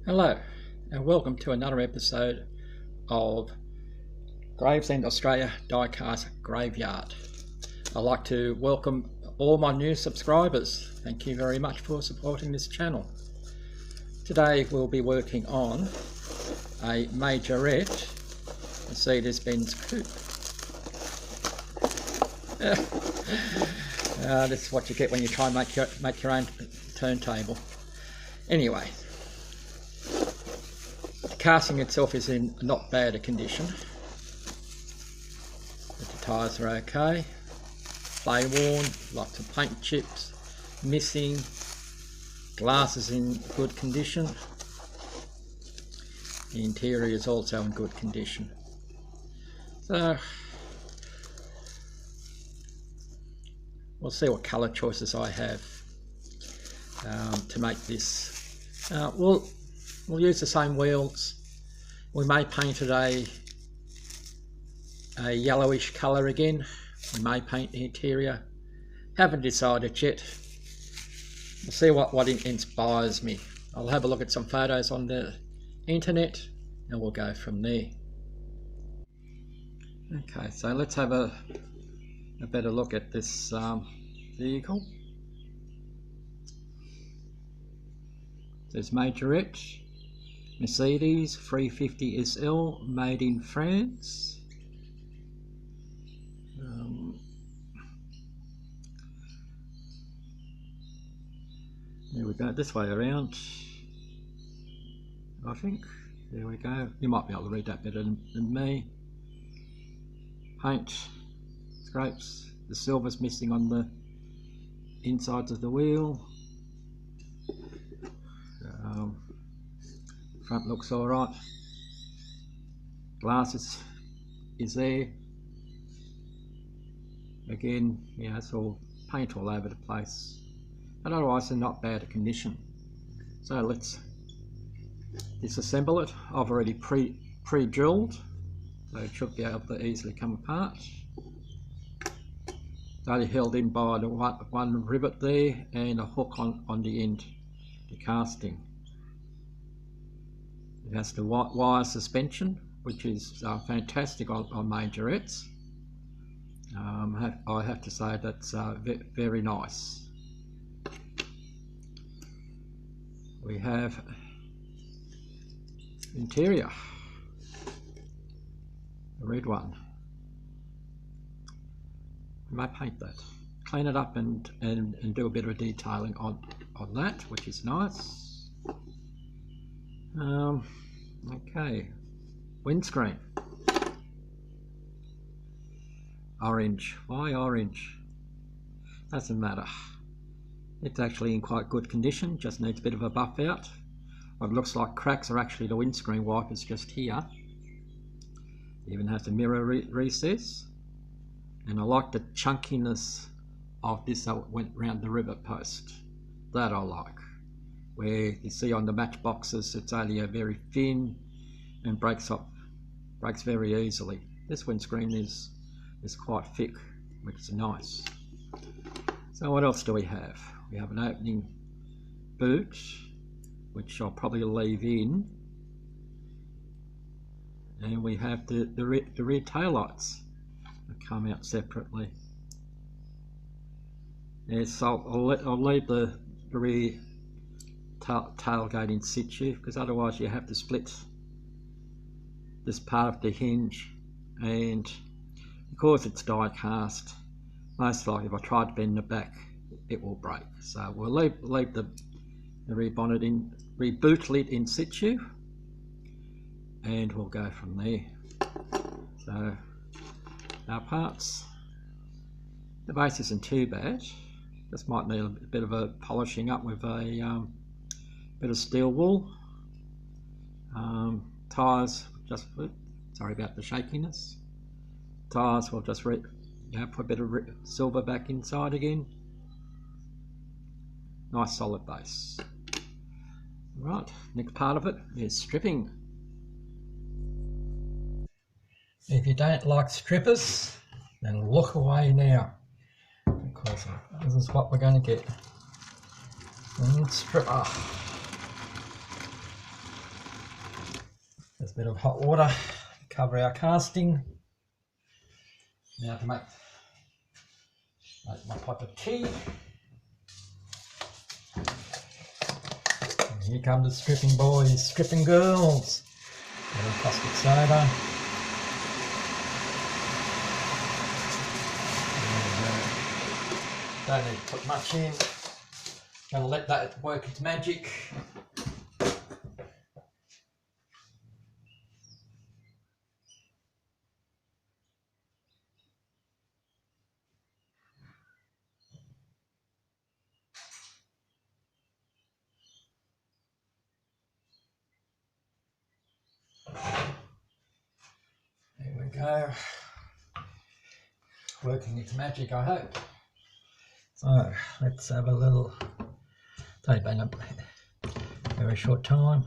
Hello and welcome to another episode of Gravesend Australia Diecast Graveyard. I'd like to welcome all my new subscribers. Thank you very much for supporting this channel. Today we'll be working on a Majorette Mercedes Benz coupe. This is what you get when you try and make your own turntable. Anyway, the casting itself is in not bad a condition. The tyres are okay, play worn, lots of paint chips missing, glass is in good condition, the interior is also in good condition. So we'll see what colour choices I have to make this. We'll use the same wheels. We may paint it a yellowish colour again. We may paint the interior. Haven't decided yet. We'll see what inspires me. I'll have a look at some photos on the internet and we'll go from there. Okay, so let's have a better look at this vehicle. There's Majorette Mercedes 350 SL, made in France. There we go, this way around, I think. There we go. You might be able to read that better than me. Paint scrapes. The silver's missing on the insides of the wheel. Front looks alright. Glass is there. Again, yeah, it's all paint all over the place. But otherwise, they're not bad a condition. So let's disassemble it. I've already pre-drilled, so it should be able to easily come apart. It's only held in by the one rivet there and a hook on the end, the casting. It has the wire suspension, which is fantastic on Majorettes. I have to say that's very nice. We have interior, the red one. I may paint that, clean it up and do a bit of detailing on that, which is nice. Okay, windscreen. Orange. Why orange? Doesn't matter. It's actually in quite good condition, just needs a bit of a buff out. What looks like cracks are actually the windscreen wipers just here. It even has a mirror recess. And I like the chunkiness of this that went round the rivet post. That I like. Where you see on the matchboxes it's only a very thin and breaks very easily. This windscreen is quite thick, which is nice. So what else do we have? We have an opening boot, which I'll probably leave in, and we have the rear tail lights that come out separately. Yes, so I'll leave the rear tailgate in situ, because otherwise you have to split this part of the hinge, and because it's die cast, most likely if I try to bend the back it will break. So we'll leave the rear bonnet in, boot lid in situ, and we'll go from there. So our parts, the base isn't too bad, just might need a bit of a polishing up with a bit of steel wool. Tyres, just sorry about the shakiness. Tyres, we'll just put a bit of silver back inside again. Nice solid base. Right, next part of it is stripping. If you don't like strippers, then look away now, because this is what we're going to get. Stripper. bit of hot water, cover our casting. Now to make my pot of tea. And here come the stripping boys, stripping girls. A little caustic soda. Don't need to put much in. Gonna let that work its magic. There we go. Working its magic, I hope. So let's have a little. Take been a very short time.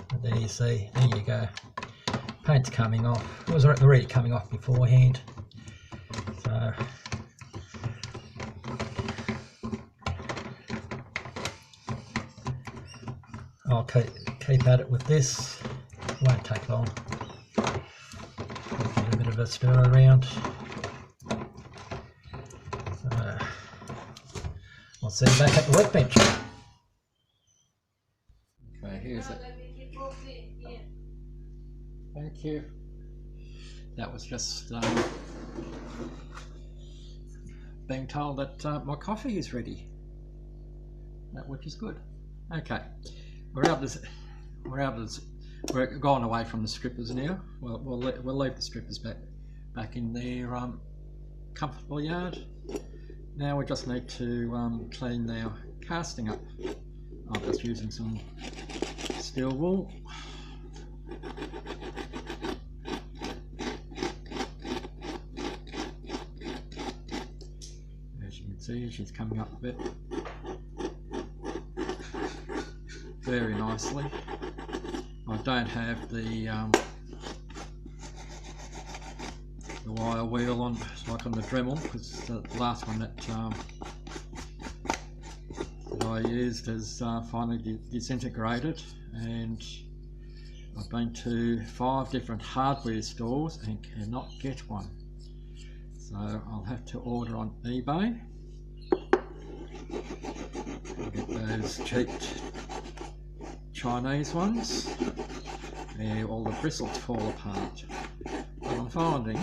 But there you see, there you go. Paint's coming off. It was already coming off beforehand. So I'll keep at it with this. It won't take long. Give it a bit of a stir around. So I'll see you back at the workbench. Okay, here's it. Thank you. That was just being told that my coffee is ready, which is good. Okay, we're gone away from the strippers now. We'll leave the strippers back in their comfortable yard. Now we just need to clean our casting up. I'm just using some steel wool. As you can see, she's coming up a bit very nicely. I don't have the wire wheel on like on the Dremel, because the last one that I used has finally disintegrated, and I've been to 5 different hardware stores and cannot get one. So I'll have to order on eBay. I'll get those cheap Chinese ones where all the bristles fall apart. But I'm finding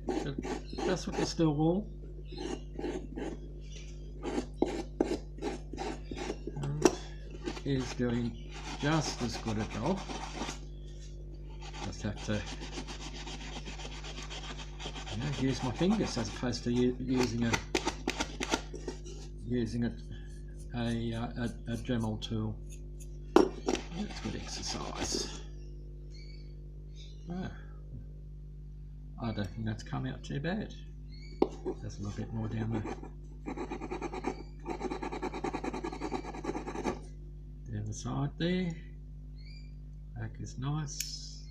that just with the steel wool is doing just as good a job. Just have to use my fingers as opposed to using a Dremel tool. That's good exercise. Oh, I don't think that's come out too bad. Just a little bit more down the side there. Back is nice.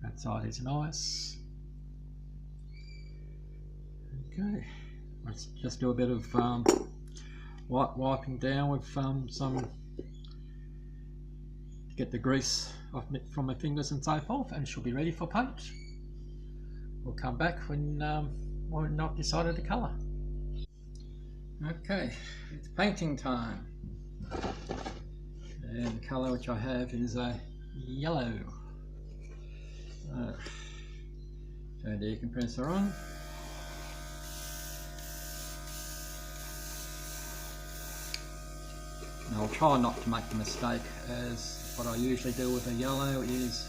That side is nice. Okay, let's just do a bit of wiping down with some to get the grease off from my fingers and so forth, and she'll be ready for paint. We'll come back when I've decided the colour. Okay, it's painting time. And the colour which I have is a yellow. Turn the air compressor on. And I'll try not to make the mistake, as what I usually do with a yellow is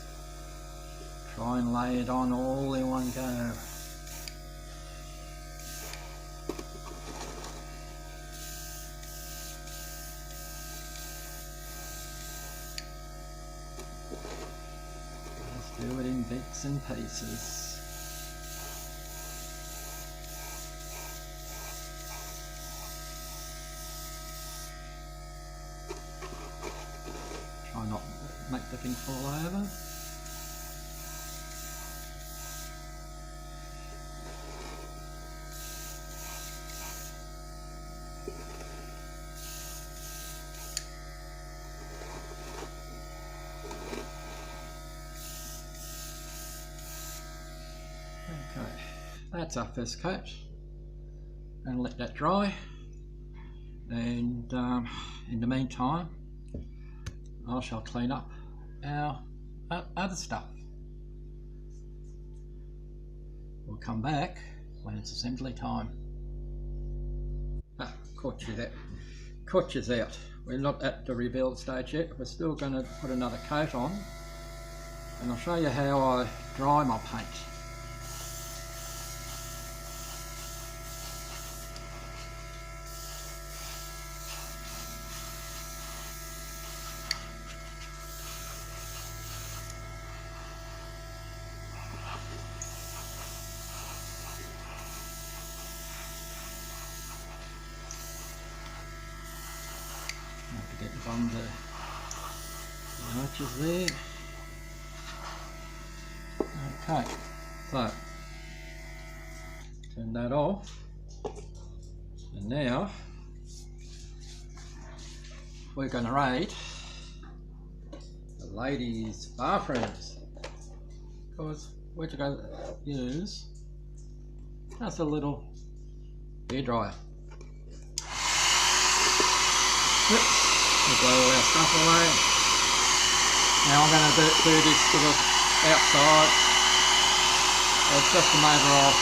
try and lay it on all in one go. Just do it in bits and pieces. Try not to make the thing fall over. that's our first coat, and let that dry. And in the meantime, I shall clean up our other stuff. We'll come back when it's assembly time. Caught you out. We're not at the rebuild stage yet. We're still going to put another coat on, and I'll show you how I dry my paint. Get on the arches there. Okay, so turn that off, and now we're going to raid the ladies' bathrooms, because we're going to use just a little hairdryer. We'll blow all our stuff away. Now I'm going to do this sort of outside. It's just a matter of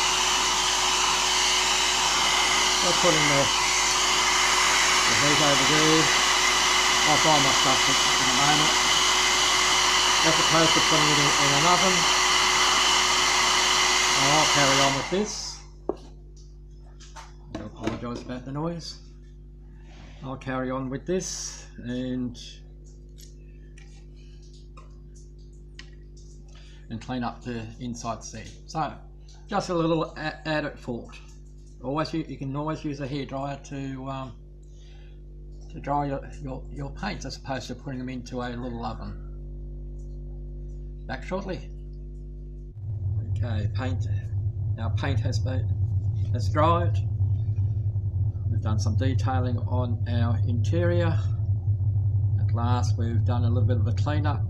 putting the heat over there. I'll dry my stuff in a moment, as opposed to putting it in an oven. I'll carry on with this. I apologise about the noise. I'll carry on with this and clean up the inside seam. So just a little added thought. You can always use a hairdryer to dry your paints, as opposed to putting them into a little oven. Back shortly. Okay, our paint has dried. We've done some detailing on our interior. At last, we've done a little bit of a cleanup.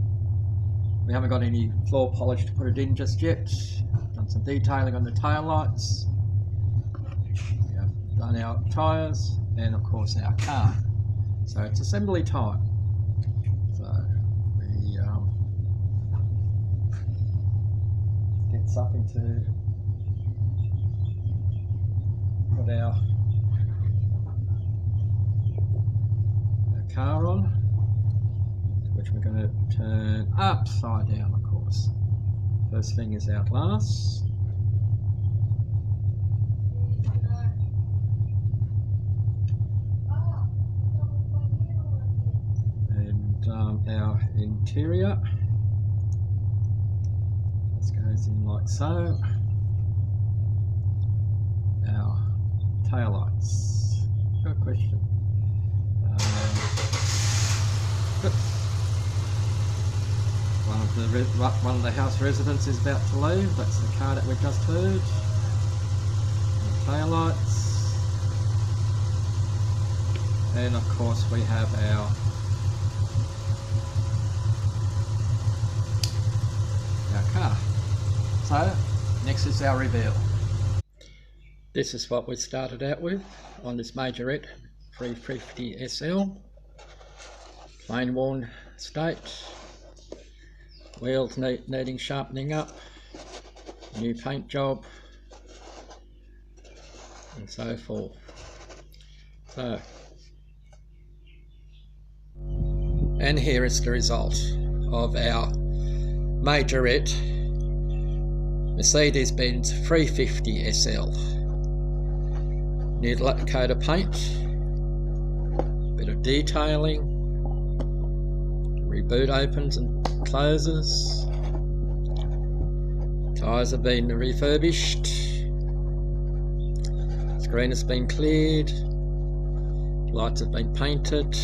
We haven't got any floor polish to put it in just yet. Done some detailing on the tail lights. We have done our tyres and of course our car. So it's assembly time. So we get something to put our car on, which we're going to turn upside down, of course. First thing is our glass. And our interior. This goes in like so. Our taillights. Good question. One of the house residents is about to leave. That's the car that we just heard. Tail lights, and of course we have our car. So next is our reveal. This is what we started out with on this Majorette 350 SL. Plain worn state, wheels needing sharpening up, new paint job, and so forth. So, and here is the result of our Majorette Mercedes Benz 350 SL. New coat of paint, bit of detailing. Reboot opens and closes. Tyres have been refurbished. Screen has been cleared. Lights have been painted.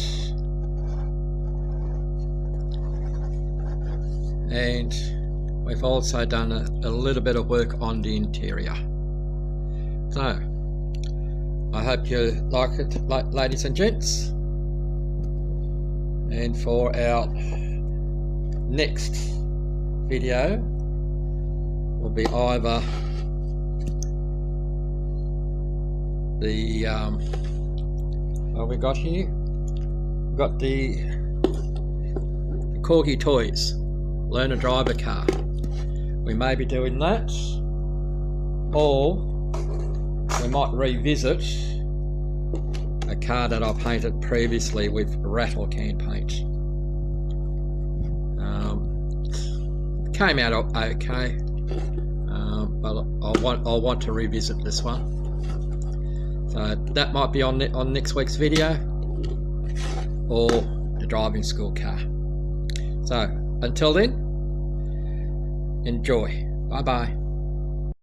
And we've also done a little bit of work on the interior. So, I hope you like it, ladies and gents. And for our next video will be either the what we got here? We've got the Corgi Toys Learn a Driver car. We may be doing that, or we might revisit a car that I painted previously with rattle can paint. Came out okay, but I'll want to revisit this one. So that might be on next week's video, or the driving school car. So until then, enjoy. Bye bye.